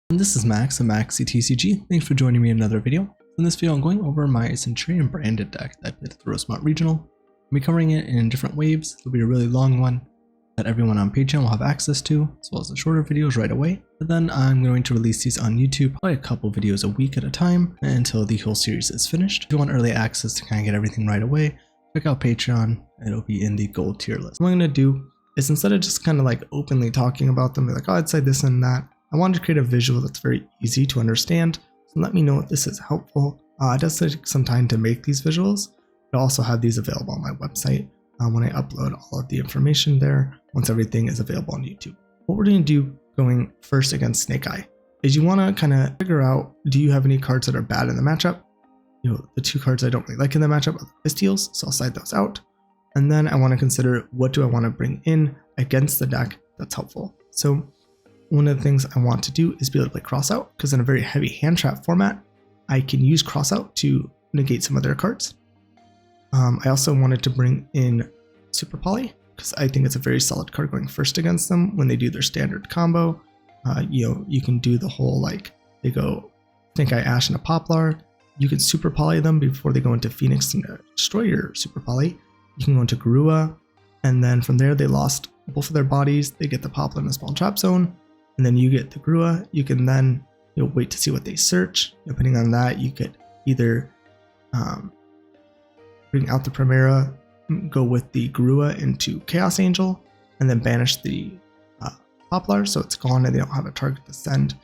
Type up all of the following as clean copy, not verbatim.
And this is Max of MaxCTCG. Thanks for joining me in another video. In this video, I'm going over my Centur-Ion branded deck that I played at the Rosemont Regional. I'll be covering it in different waves. It'll be a really long one that everyone on Patreon will have access to, as well as the shorter videos right away. But then I'm going to release these on YouTube, probably a couple videos a week at a time until the whole series is finished. If you want early access to kind of get everything right away, check out Patreon. It'll be in the gold tier list. What I'm going to do is, instead of just kind of like openly talking about them, be like, oh, I'd say this and that, I wanted to create a visual that's very easy to understand. So let me know if this is helpful. It does take some time to make these visuals, but I also have these available on my website when I upload all of the information there, once everything is available on YouTube. What we're going to do going first against Snake Eye is you want to kind of figure out, do you have any cards that are bad in the matchup? You know, the two cards I don't really like in the matchup are the Pistials, so I'll side those out. And then I want to consider, what do I want to bring in against the deck that's helpful? So one of the things I want to do is be able to play Crossout, because in a very heavy hand trap format, I can use Crossout to negate some of their cards. I also wanted to bring in Super Poly, because I think it's a very solid card going first against them when they do their standard combo. You can do the whole, like, they go Snake Eye Ash and a Poplar. You can Super Poly them before they go into Phoenix and destroy your Super Poly. You can go into Garua, and then from there they lost both of their bodies. They get the Poplar in the Spawn Trap Zone, and then you get the Garua. You can then wait to see what they search. Depending on that, you could either bring out the Primera, go with the Garua into Chaos Angel, and then banish the Poplar, so it's gone and they don't have a target to send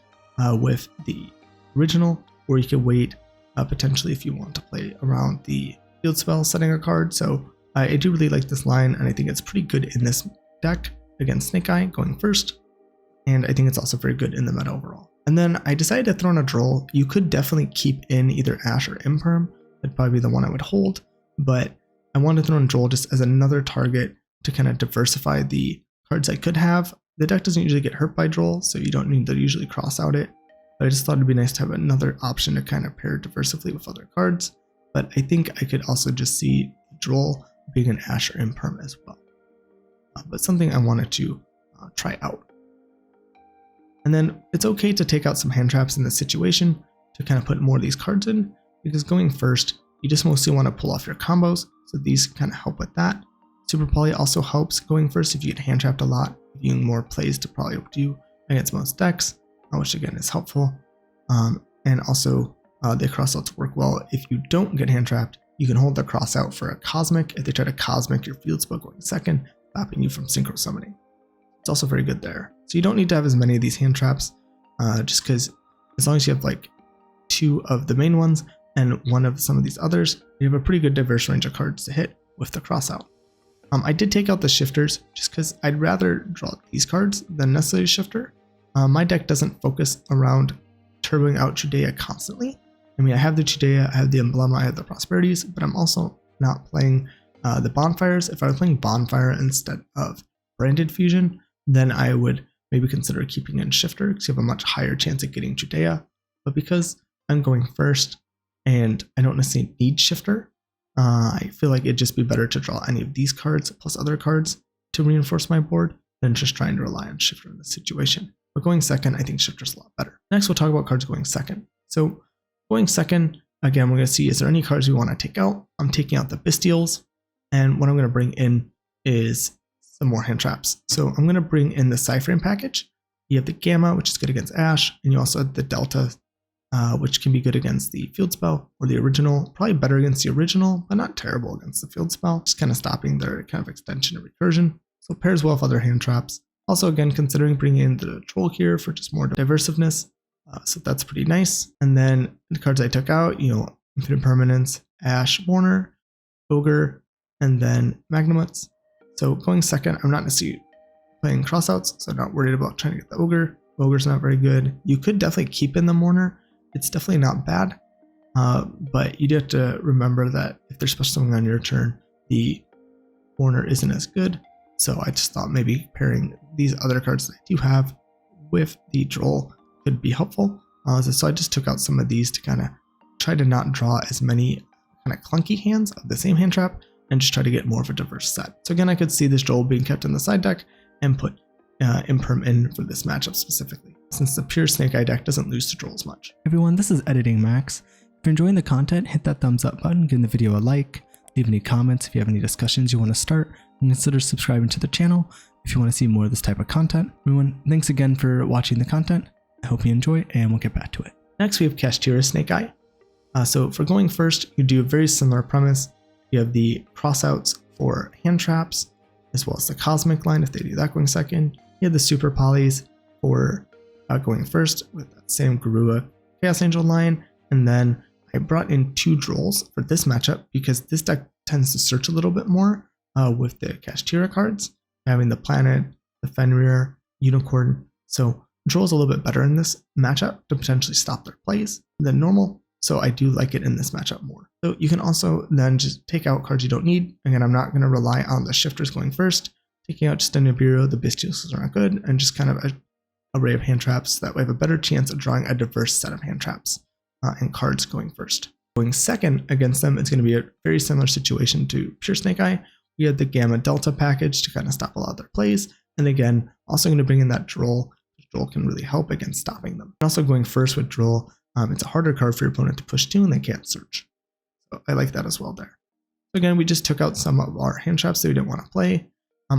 with the original. Or you could wait potentially if you want to play around the field spell setting a card. So I do really like this line, and I think it's pretty good in this deck against Snake Eye going first. And I think it's also very good in the meta overall. And then I decided to throw in a Droll. You could definitely keep in either Ash or Imperm. That'd probably be the one I would hold. But I wanted to throw in Droll just as another target to kind of diversify the cards I could have. The deck doesn't usually get hurt by Droll, so you don't need to usually cross out it. But I just thought it'd be nice to have another option to kind of pair diversifully with other cards. But I think I could also just see Droll being an Ash or Imperm as well. But something I wanted to try out. And then it's okay to take out some hand traps in this situation to kind of put more of these cards in, because going first, you just mostly want to pull off your combos. So these kind of help with that. Super Poly also helps going first if you get hand trapped a lot, giving more plays to probably do against most decks, which again is helpful. And also the crossouts work well. If you don't get hand trapped, you can hold the cross out for a Cosmic if they try to Cosmic your field spell going second, stopping you from synchro summoning. It's also very good there. So you don't need to have as many of these hand traps, just because as long as you have like 2 of the main ones and 1 of some of these others, you have a pretty good diverse range of cards to hit with the crossout. I did take out the shifters just because I'd rather draw these cards than necessarily shifter. My deck doesn't focus around turboing out Judea constantly. I mean, I have the Judea, I have the Emblema, I have the Prosperities, but I'm also not playing the Bonfires. If I was playing Bonfire instead of Branded Fusion, then I would maybe consider keeping in Shifter, because you have a much higher chance of getting Judea. But because I'm going first and I don't necessarily need Shifter, I feel like it'd just be better to draw any of these cards plus other cards to reinforce my board than just trying to rely on Shifter in this situation. But going second, I think Shifter's a lot better. Next, we'll talk about cards going second. So going second, again, we're going to see, is there any cards we want to take out? I'm taking out the Pistials, and what I'm going to bring in is some more hand traps. So I'm going to bring in the Cyphering package. You have the Gamma, which is good against Ash, and you also have the Delta, which can be good against the field spell or the original. Probably better against the original, but not terrible against the field spell. Just kind of stopping their kind of extension and recursion. So it pairs well with other hand traps. Also, again, considering bringing in the Troll here for just more diversiveness. So that's pretty nice. And then the cards I took out, Infinite Permanence, Ash, Mourner, Ogre, and then Magnamuts. So going second, I'm not necessarily playing crossouts, so I'm not worried about trying to get the Ogre. Ogre's not very good. You could definitely keep in the Mourner. It's definitely not bad, but you do have to remember that if there's special something on your turn, the Mourner isn't as good. So I just thought maybe pairing these other cards that I do have with the Droll could be helpful. So I just took out some of these to kind of try to not draw as many kind of clunky hands of the same hand trap, and just try to get more of a diverse set. So again, I could see this Droll being kept in the side deck and put Imperm in for this matchup specifically. since the pure Snake Eye deck doesn't lose to trolls much. Everyone, this is Editing Max. If you're enjoying the content, hit that thumbs up button, give the video a like, leave any comments if you have any discussions you want to start, and consider subscribing to the channel if you want to see more of this type of content. Everyone, thanks again for watching the content. I hope you enjoy, and we'll get back to it. Next, we have Kashtira Snake Eye. So for going first, you do a very similar premise. You have the crossouts for hand traps, as well as the Cosmic line if they do that going second. You have the Super Polys for going first with that same Garua Chaos Angel line. And then I brought in 2 Drolls for this matchup because this deck tends to search a little bit more with the Kashtira cards, having the Planet, the Fenrir, Unicorn. So Droll's a little bit better in this matchup to potentially stop their plays than normal. So I do like it in this matchup more. So you can also then just take out cards you don't need. Again, I'm not going to rely on the shifters going first. Taking out just a Nibiru, the Bestials are not good, and just kind of an array of hand traps that way I have a better chance of drawing a diverse set of hand traps and cards going first. Going second against them, it's going to be a very similar situation to pure Snake Eye. We had the Gamma Delta package to kind of stop a lot of their plays. And again, also going to bring in that Droll. Droll can really help against stopping them. And also going first with Droll, it's a harder card for your opponent to push to and they can't search. So I like that as well there. So again, we just took out some of our hand traps that we didn't want to play.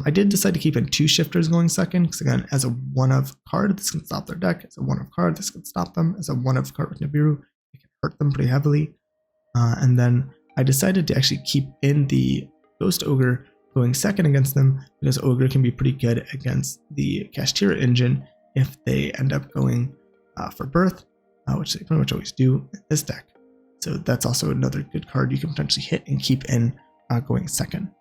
I did decide to keep in 2 shifters going second because again, as a 1-of card, this can stop their deck. As a 1-of card, this can stop them. As a 1-of card with Nibiru, it can hurt them pretty heavily. And then I decided to actually keep in the Ghost Ogre going second against them because Ogre can be pretty good against the Kashtira engine if they end up going for Birth. Which they pretty much always do in this deck. So that's also another good card you can potentially hit and keep in going second.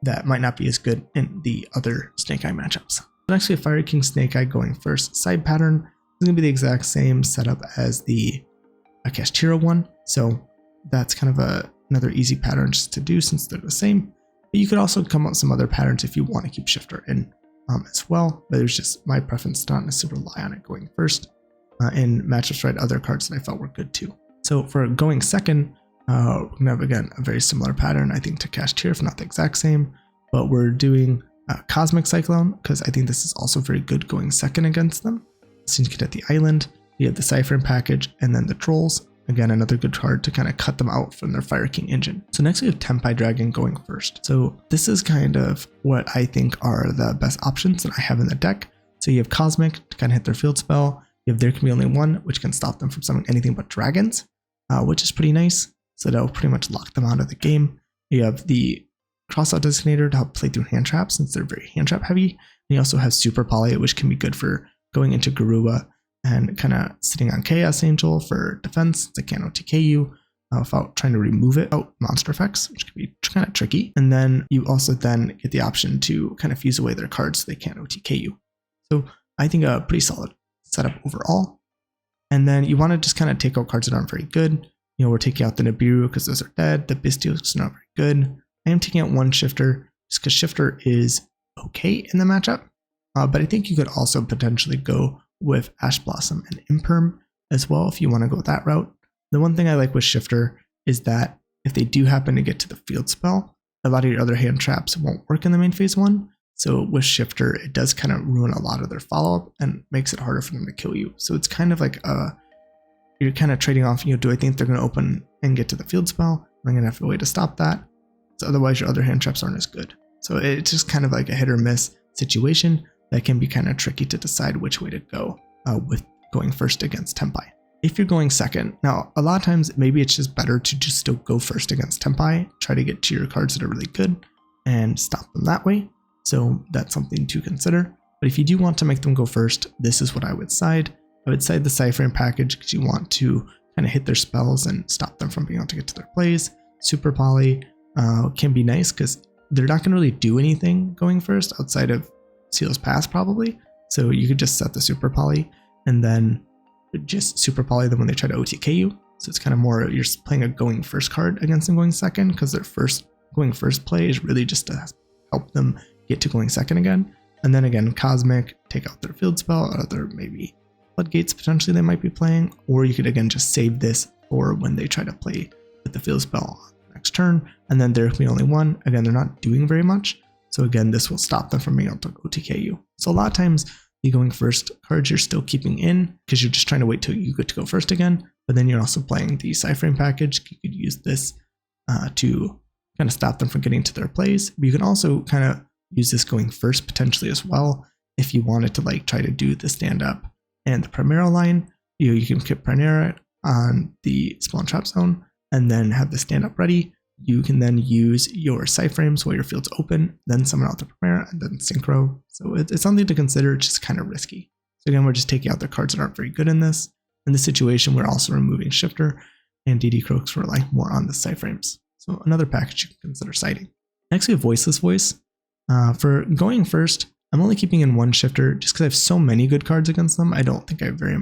That might not be as good in the other Snake Eye matchups. Next we have Fire King Snake Eye going first. Side pattern is going to be the exact same setup as the Kashtira one. So that's kind of another easy pattern just to do since they're the same. But you could also come up with some other patterns if you want to keep Shifter in as well. But it was just my preference to not necessarily rely on it going first. In matchups where I had other cards that I felt were good too. So for going second, we're going to have again a very similar pattern, I think, to Kashtira, if not the exact same, but we're doing Cosmic Cyclone because I think this is also very good going second against them. Since you get at the island, you have the Cyphering package, and then the Trolls. Again, another good card to kind of cut them out from their Fire King engine. So next we have Tenpai Dragon going first. So this is kind of what I think are the best options that I have in the deck. So you have Cosmic to kind of hit their field spell. You have There Can Be Only One, which can stop them from summoning anything but dragons, which is pretty nice. So that'll pretty much lock them out of the game. You have the Crossout Designator to help play through hand traps since they're very hand trap heavy. And you also have Super Poly, which can be good for going into Garua and kind of sitting on Chaos Angel for defense. They can't OTK you without trying to remove it out monster effects, which can be kind of tricky. And then you also then get the option to kind of fuse away their cards so they can't OTK you. So I think a pretty solid setup overall. And then you want to just kind of take out cards that aren't very good. You know, we're taking out the Nibiru because those are dead. The Bestials are not very good. I am taking out 1 Shifter just because Shifter is okay in the matchup. But I think you could also potentially go with Ash Blossom and Imperm as well if you want to go that route. The one thing I like with Shifter is that if they do happen to get to the field spell, a lot of your other hand traps won't work in the main phase 1. So with Shifter, it does kind of ruin a lot of their follow-up and makes it harder for them to kill you. So it's kind of like you're kind of trading off, do I think they're going to open and get to the field spell? I'm going to have a way to stop that. So otherwise your other hand traps aren't as good. So it's just kind of like a hit or miss situation that can be kind of tricky to decide which way to go with going first against Tenpai. If you're going second, now a lot of times maybe it's just better to just still go first against Tenpai, try to get to your cards that are really good and stop them that way. So that's something to consider. But if you do want to make them go first, this is what I would side. I would side the Cyphering package because you want to kind of hit their spells and stop them from being able to get to their plays. Super Poly can be nice because they're not going to really do anything going first outside of Seal's Pass probably. So you could just set the Super Poly and then just Super Poly them when they try to OTK you. So it's kind of more you're playing a going first card against them going second because their going first play is really just to help them get to going second again. And then again, Cosmic, take out their field spell, or other maybe Floodgates potentially they might be playing, or you could again just save this for when they try to play with the field spell on the next turn. And then There Can Be Only One. Again, they're not doing very much. So again, this will stop them from being able to OTK you. So a lot of times the going first cards you're still keeping in because you're just trying to wait till you get to go first again. But then you're also playing the Cyframe package. You could use this to kind of stop them from getting to their plays. But you can also kind of use this going first potentially as well if you wanted to like try to do the stand up and the Primera line. You can keep Primera on the Spell and Trap zone and then have the stand up ready. You can then use your Cyframes while your field's open, then summon out the Primera and then Synchro. So it's something to consider. It's just kind of risky. So again, we're just taking out the cards that aren't very good in this. In this situation, we're also removing Shifter and DD Croaks for like more on the Cyframes. So another package you can consider citing. Next, we have Voiceless Voice. For going first, I'm only keeping in one Shifter just because I have so many good cards against them. I don't think I very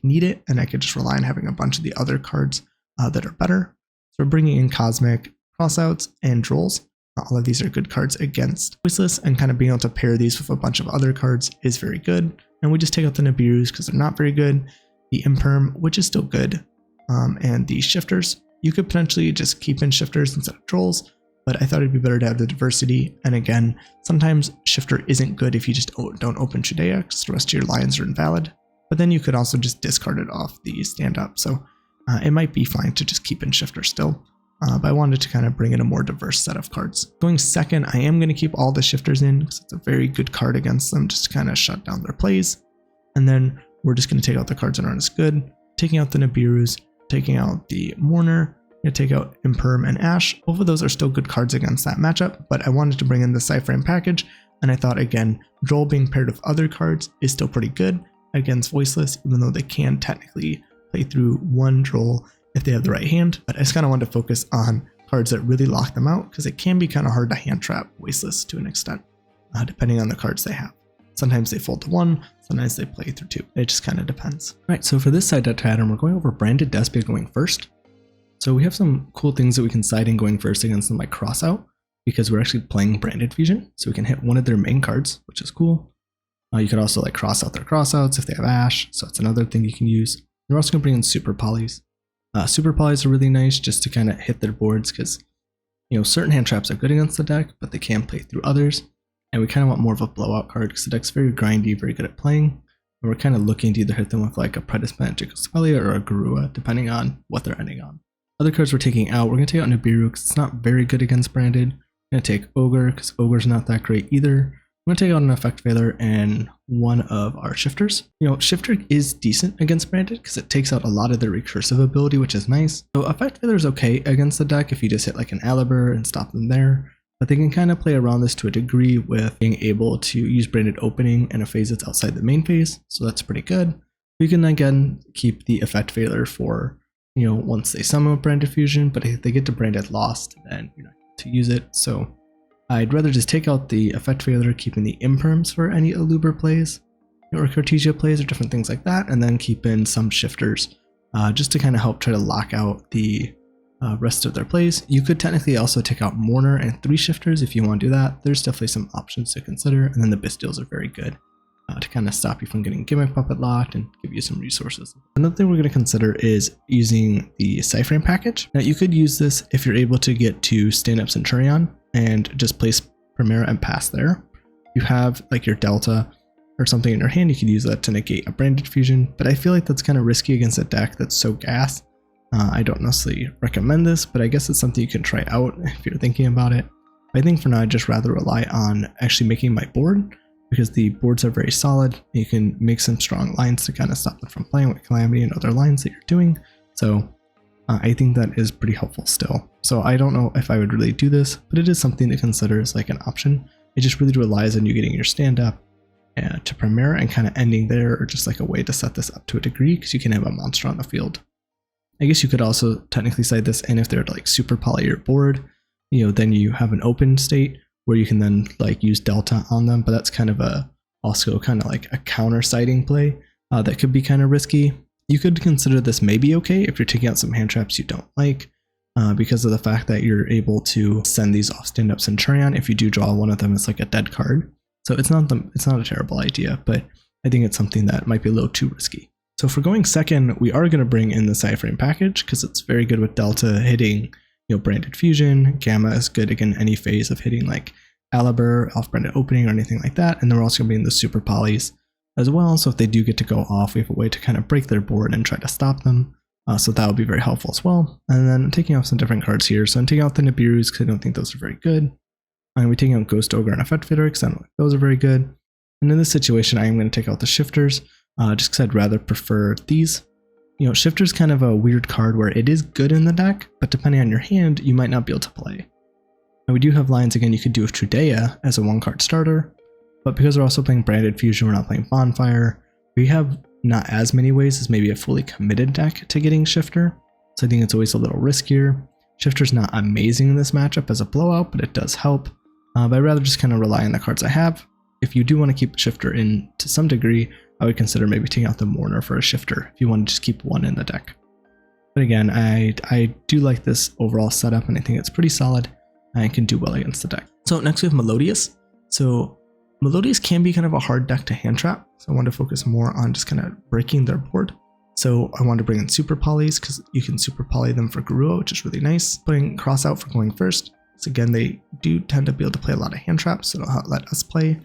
need it, and I could just rely on having a bunch of the other cards that are better. So we're bringing in Cosmic, Crossouts, and Drolls. All of these are good cards against Voiceless, and kind of being able to pair these with a bunch of other cards is very good. And we just take out the Nibiru's because they're not very good, the Imperm, which is still good, and the Shifters. You could potentially just keep in Shifters instead of Drolls, but I thought it'd be better to have the diversity. And again, sometimes Shifter isn't good if you just don't open Shudea because the rest of your lines are invalid. But then you could also just discard it off the stand-up. So it might be fine to just keep in Shifter still. But I wanted to kind of bring in a more diverse set of cards. Going second, I am going to keep all the Shifters in because it's a very good card against them just to kind of shut down their plays. And then we're just going to take out the cards that aren't as good, taking out the Nibiru's, taking out the Mourner, going to take out Imperm and Ash. Both of those are still good cards against that matchup, but I wanted to bring in the Cyframe package, and I thought, again, Droll being paired with other cards is still pretty good against Voiceless, even though they can technically play through one Droll if they have the right hand. But I just kind of wanted to focus on cards that really lock them out, because it can be kind of hard to hand trap Voiceless to an extent, depending on the cards they have. Sometimes they fold to one, sometimes they play through two. It just kind of depends. All right, so for this side deck pattern, we're going over Branded Despia going first. So we have some cool things that we can side in going first against them, like Crossout, because we're actually playing Branded Fusion. So we can hit one of their main cards, which is cool. You could also like cross out their Crossouts if they have Ash. So that's another thing you can use. We're also going to bring in Super Polys. Super Polys are really nice just to kind of hit their boards because, you know, certain hand traps are good against the deck, but they can play through others. And we kind of want more of a blowout card because the deck's very grindy, very good at playing. And we're kind of looking to either hit them with like a Predis Magical Spellia or a Garua, depending on what they're ending on. Other cards we're taking out, we're going to take out Nibiru because it's not very good against Branded. We're going to take Ogre because Ogre's not that great either. I'm going to take out an Effect Veiler and one of our Shifters. You know, Shifter is decent against Branded because it takes out a lot of their recursive ability, which is nice. So Effect Veiler is okay against the deck if you just hit like an Alibur and stop them there. But they can kind of play around this to a degree with being able to use Branded Opening in a phase that's outside the main phase. So that's pretty good. We can again keep the Effect Veiler for, you know, once they summon Branded Fusion, but if they get to Branded Lost, then you're not able to use it. So I'd rather just take out the Effect Veiler, keeping the Imperms for any Aluber plays, or Cartesia plays, or different things like that, and then keep in some Shifters just to kind of help try to lock out the rest of their plays. You could technically also take out Mourner and 3 Shifters if you want to do that. There's definitely some options to consider, and then the Bastiles are very good to kind of stop you from getting Gimmick Puppet locked and give you some resources. Another thing we're going to consider is using the Cyframe package. Now you could use this if you're able to get to stand up Centur-Ion and just place Primera and pass there. You have like your Delta or something in your hand, you could use that to negate a Branded Fusion, but I feel like that's kind of risky against a deck that's so gas. I don't necessarily recommend this, but I guess it's something you can try out if you're thinking about it. I think for now I'd just rather rely on actually making my board, because the boards are very solid. You can make some strong lines to kind of stop them from playing with Calamity and other lines that you're doing. So I think that is pretty helpful still. So I don't know if I would really do this, but it is something to consider as like an option. It just really relies on you getting your stand up to Primera and kind of ending there, or just like a way to set this up to a degree, because you can have a monster on the field. I guess you could also technically side this in if they're like super poly your board, you know, then you have an open state where you can then like use Delta on them, but that's kind of also kind of like a counter siding play that could be kind of risky. You could consider this maybe okay if you're taking out some hand traps you don't like, because of the fact that you're able to send these off stand up Centur-Ion. If you do draw one of them, it's like a dead card. So it's not a terrible idea, but I think it's something that might be a little too risky. So for going second, we are going to bring in the Cyframe package because it's very good with Delta hitting, you know, Branded Fusion. Gamma is good again any phase of hitting like Alibur, off Branded Opening, or anything like that. And then we're also going to be in the Super Polys as well. So if they do get to go off, we have a way to kind of break their board and try to stop them. So that would be very helpful as well. And then I'm taking off some different cards here. So I'm taking out the Nibiru's because I don't think those are very good. I'm going to be taking out Ghost Ogre and Effect Fitter because I don't think those are very good. And in this situation, I am going to take out the Shifters just because I'd rather prefer these. You know, Shifter's kind of a weird card where it is good in the deck, but depending on your hand, you might not be able to play. And we do have lines, again, you could do with Trudea as a 1-card starter, but because we're also playing Branded Fusion, we're not playing Bonfire, we have not as many ways as maybe a fully committed deck to getting Shifter, so I think it's always a little riskier. Shifter's not amazing in this matchup as a blowout, but it does help, but I'd rather just kind of rely on the cards I have. If you do want to keep Shifter in to some degree, I would consider maybe taking out the Mourner for a Shifter if you want to just keep one in the deck. But again, I do like this overall setup, and I think it's pretty solid and can do well against the deck. So next we have Melodious. So Melodious can be kind of a hard deck to hand trap, so I want to focus more on just kind of breaking their board. So I want to bring in Super Polys because you can Super Poly them for Garua, which is really nice. Putting Cross out for going first. So again, they do tend to be able to play a lot of hand traps, so it'll let us play.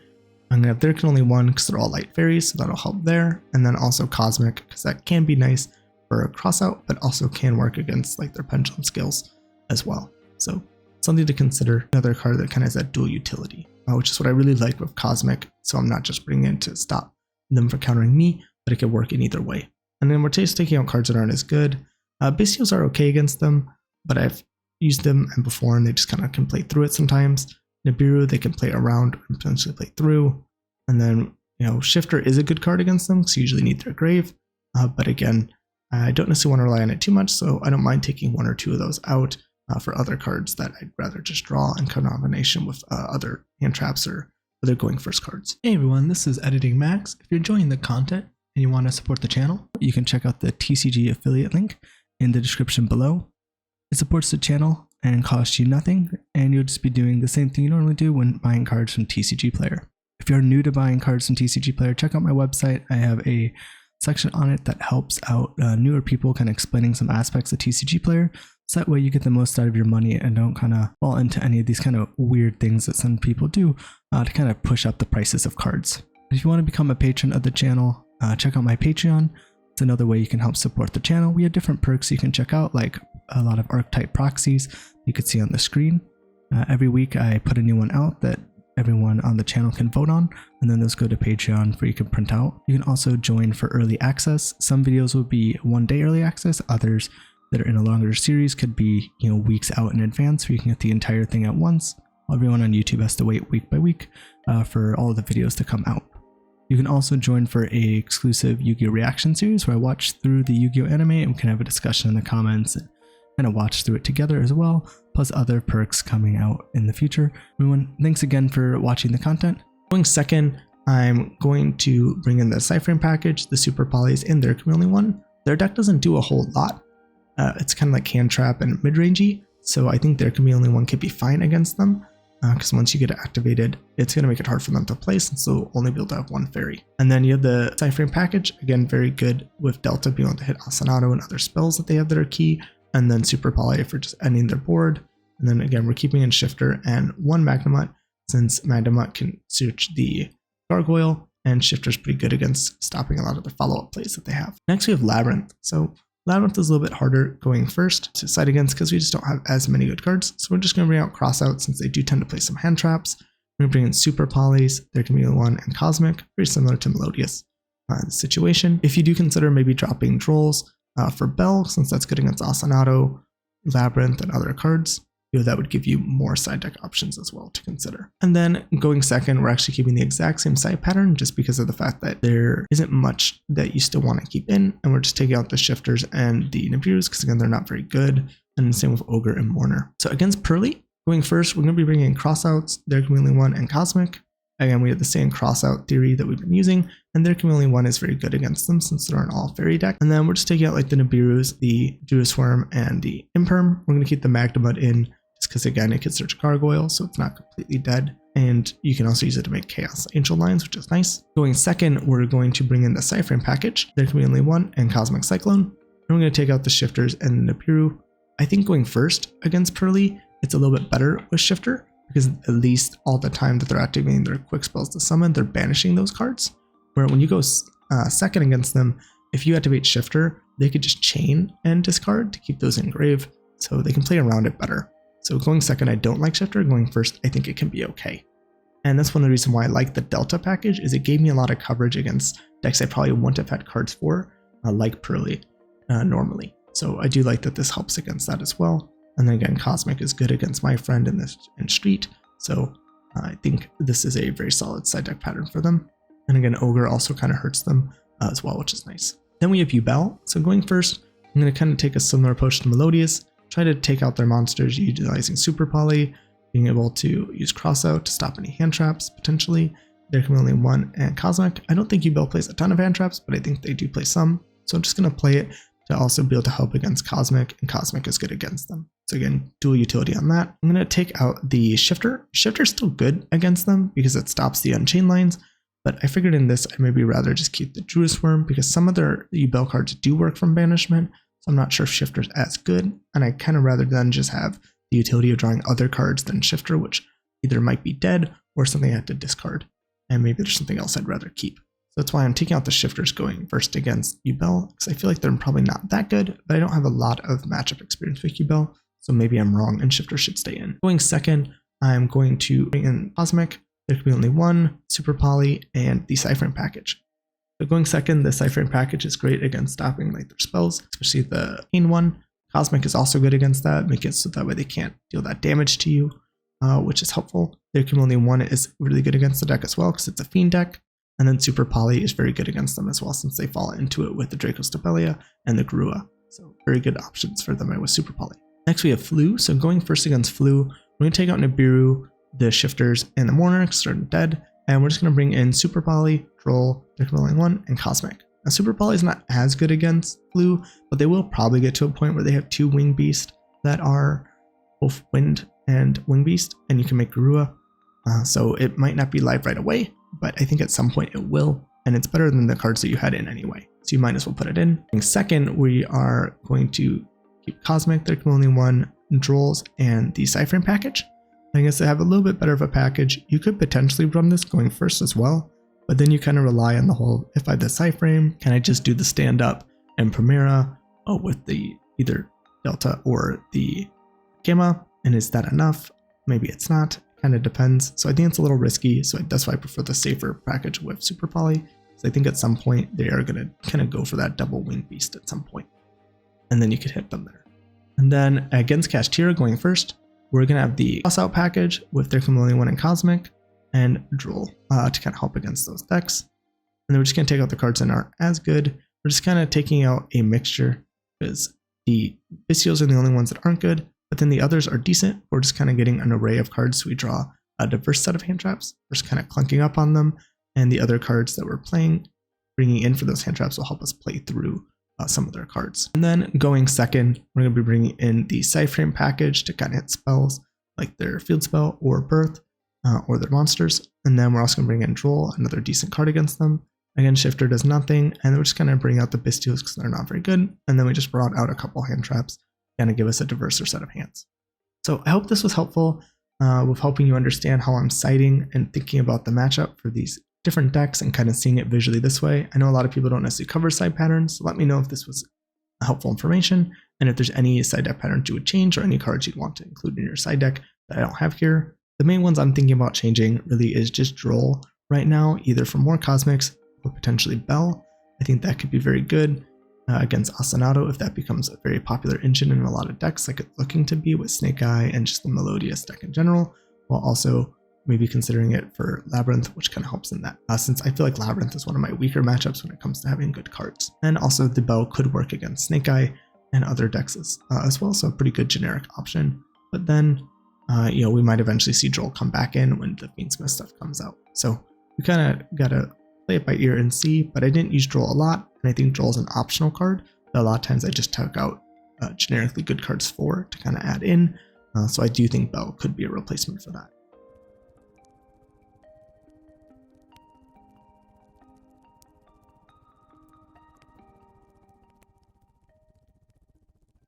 I'm going to have There Can Only One because they're all light fairies, so that'll help there. And then also Cosmic because that can be nice for a cross out, but also can work against like their pendulum skills as well. So something to consider. Another card that kind of has that dual utility, which is what I really like with Cosmic. So I'm not just bringing it to stop them from countering me, but it could work in either way. And then we're just taking out cards that aren't as good. Bystials are okay against them, but I've used them and before, and they just kind of can play through it sometimes. Nibiru, they can play around and potentially play through. And then, you know, Shifter is a good card against them because you usually need their grave. But again, I don't necessarily want to rely on it too much, so I don't mind taking 1 or 2 of those out for other cards that I'd rather just draw in combination with other hand traps or other going first cards. Hey everyone, this is Editing Max. If you're enjoying the content and you want to support the channel, You can check out the TCG affiliate link in the description below. It supports the channel and costs you nothing, and you'll just be doing the same thing you normally do when buying cards from TCG Player. If you're new to buying cards from TCG Player, check out my website. I have a section on it that helps out newer people, kind of explaining some aspects of TCG Player, so that way you get the most out of your money and don't kind of fall into any of these kind of weird things that some people do to kind of push up the prices of cards. If you want to become a patron of the channel, check out my Patreon. It's another way you can help support the channel. We have different perks you can check out, like a lot of archetype proxies you could see on the screen. Every week I put a new one out that everyone on the channel can vote on, and then those go to Patreon where you can print out. You can also join for early access. Some videos will be 1 day early access, others that are in a longer series could be, you know, weeks out in advance where you can get the entire thing at once. Everyone on YouTube has to wait week by week for all of the videos to come out. You can also join for a exclusive Yu-Gi-Oh! Reaction series where I watch through the Yu-Gi-Oh! Anime and we can have a discussion in the comments and kind of watch through it together as well, plus other perks coming out in the future. Everyone, thanks again for watching the content. going second, I'm going to bring in the Cyframe package, the Super Polys, and their Chameleon one. Their deck doesn't do a whole lot. It's kind of like hand trap and mid-rangey, so I think their Chameleon one could be fine against them. Because once you get it activated, it's going to make it hard for them to play since they'll only be able to have 1 fairy. And then you have the Cyframe package, again very good with Delta being able to hit Asanato and other spells that they have that are key, and then Super Poly for just ending their board. And then again, we're keeping in Shifter and 1 Magnemut, since Magnemut can search the Gargoyle, and Shifter's pretty good against stopping a lot of the follow-up plays that they have. Next we have Labrynth. So Labrynth is a little bit harder going first to side against because we just don't have as many good cards. So we're just going to bring out Crossout since they do tend to play some hand traps. We're going to bring in Super Polys, there can be 1, and Cosmic, very similar to Melodious situation. If you do consider maybe dropping Drolls for Bell, since that's good against Asanato, Labrynth, and other cards, you know, that would give you more side deck options as well to consider. And then going second, we're actually keeping the exact same side pattern just because of the fact that there isn't much that you still want to keep in, and we're just taking out the Shifters and the Nibiru's because again, they're not very good, and same with Ogre and Mourner. So against Purrely, going first, we're going to be bringing in Crossouts, their Chameleon 1, and Cosmic. Again, we have the same crossout theory that we've been using, and their Chameleon 1 is very good against them since they're an all fairy deck. And then we're just taking out like the Nibiru's, the Duosworm, and the Imperm. We're going to keep the Magnemut in just because again, it can search Gargoyle, so it's not completely dead. And you can also use it to make Chaos Angel lines, which is nice. Going second, we're going to bring in the Cyframe package, there can be only 1, and Cosmic Cyclone. And we're going to take out the Shifters and the Nibiru. I think going first against Purrely, it's a little bit better with Shifter, because at least all the time that they're activating their quick spells to summon, they're banishing those cards. where when you go second against them, if you activate Shifter, they could just chain and discard to keep those in grave, so they can play around it better. So going second, I don't like Shifter. Going first, I think it can be okay. And that's one of the reasons why I like the Delta package, is it gave me a lot of coverage against decks I probably wouldn't have had cards for, like Purrely normally. So I do like that this helps against that as well. And then again, Cosmic is good against my friend in Street, so I think this is a very solid side deck pattern for them. And again, Ogre also kind of hurts them as well, which is nice. Then we have Yubel. So going first, I'm going to kind of take a similar approach to Melodious, try to take out their monsters utilizing Super Poly, being able to use Crossout to stop any hand traps, potentially. There can be only one, and Cosmic. I don't think Yubel plays a ton of hand traps, but I think they do play some. So I'm just going to play it to also be able to help against Cosmic, and Cosmic is good against them. So again, dual utility on that. I'm going to take out the Shifter. Shifter's still good against them because it stops the Unchained lines, but I figured in this I'd maybe rather just keep the Druid's Worm because some of their Yubel cards do work from banishment, so I'm not sure if Shifter's as good, and I kind of rather than just have the utility of drawing other cards than Shifter, which either might be dead or something I have to discard, and maybe there's something else I'd rather keep. So that's why I'm taking out the Shifters going first against Yubel, because I feel like they're probably not that good, but I don't have a lot of matchup experience with Yubel, so maybe I'm wrong and Shifter should stay in. Going second, I'm going to bring in Cosmic. There could be only one, Super Poly, and the Ciphering package. So going second, the Ciphering package is great against stopping like their spells, especially the main one. Cosmic is also good against that, make it so that way they can't deal that damage to you, which is helpful. There can be only one is really good against the deck as well because it's a Fiend deck. And then Super Poly is very good against them as well since they fall into it with the Dracostapelia and the Grua. So very good options for them with Super Poly. Next we have Flu. So going first against Flu, we're going to take out Nibiru, the Shifters, and the Monarchs are dead. And we're just going to bring in Super Poly, Troll, there can be only one, and Cosmic. Now Super Poly is not as good against Flu, but they will probably get to a point where they have two Wing Beasts that are both Wind and Wing Beast, and you can make Grua. So it might not be live right away, but I think at some point it will, and it's better than the cards that you had in anyway. So you might as well put it in. And second, we are going to keep Cosmic, there can be only one, Drolls, and the Ciphering package. I guess they have a little bit better of a package. You could potentially run this going first as well, but then you kind of rely on the whole, if I have the Ciphering, can I just do the stand up and Primera with the either Delta or the Gamma, and is that enough? Maybe it's not. Kind of depends. So I think it's a little risky. So that's why I prefer the safer package with Super Poly. So I think at some point they are going to kind of go for that double Wing Beast at some point. And then you could hit them there. And then against Kashtira going first, we're going to have the Toss Out package with there can be only one in Cosmic and Droll to kind of help against those decks. And then we're just going to take out the cards that aren't as good. We're just kind of taking out a mixture because the Bystials are the only ones that aren't good. But then the others are decent. We're just kind of getting an array of cards. So we draw a diverse set of hand traps. We're just kind of clunking up on them. And the other cards that we're playing, bringing in for those hand traps will help us play through some of their cards. And then going second, we're going to be bringing in the Ciphering package to kind of hit spells like their Field Spell or Birth or their monsters. And then we're also going to bring in Droll, another decent card against them. Again, Shifter does nothing. And then we're just going to bring out the Bystials because they're not very good. And then we just brought out a couple hand traps. Kind of give us a diverser set of hands. So I hope this was helpful with helping you understand how I'm citing and thinking about the matchup for these different decks and kind of seeing it visually this way. I know a lot of people don't necessarily cover side patterns, so let me know if this was helpful information and if there's any side deck patterns you would change or any cards you'd want to include in your side deck that I don't have here. The main ones I'm thinking about changing really is just Droll right now, either for more Cosmics or potentially Bell. I think that could be very good. Against Asanato if that becomes a very popular engine in a lot of decks like it's looking to be with Snake Eye and just the Melodious deck in general, while also maybe considering it for Labrynth, which kind of helps in that, since I feel like Labrynth is one of my weaker matchups when it comes to having good cards. And also the Bell could work against Snake Eye and other decks as well, so a pretty good generic option. But then, we might eventually see Droll come back in when the Fiendsmith stuff comes out. So we kind of got to play it by ear and see, but I didn't use Droll a lot, and I think Droll is an optional card that a lot of times I just took out generically good cards for to kind of add in, so I do think Bell could be a replacement for that.